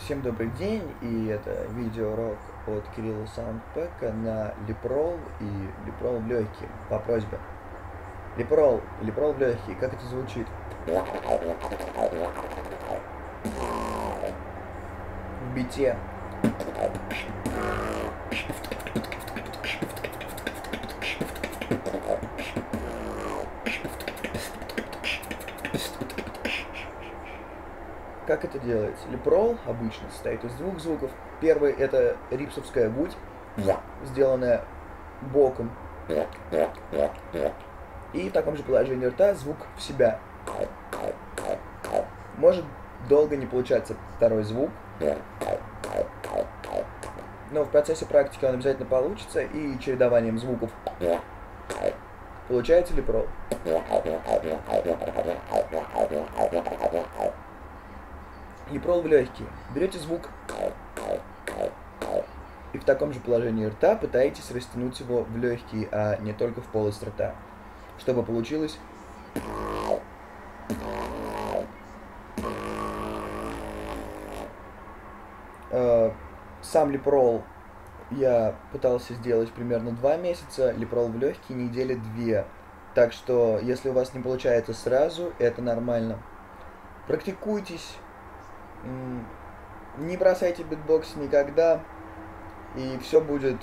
Всем добрый день, и это видеоурок от Кирилла Саундпэка на Липрол и Липрол в легкие, по просьбе. Липрол в легкие, как это звучит? В бите. Как это делается? Липрол обычно состоит из двух звуков. Первый — это рипсовская гудь, сделанная боком. И в таком же положении рта звук в себя. Может долго не получаться второй звук, но в процессе практики он обязательно получится, и чередованием звуков получается липрол. Липрол в легкие. Берете звук и в таком же положении рта пытаетесь растянуть его в легкие, а не только в полость рта, чтобы получилось сам липрол я пытался сделать примерно 2 месяца, липрол в легкие недели 2. Так что, если у вас не получается сразу, это нормально. Практикуйтесь, не бросайте битбокс никогда, и все будет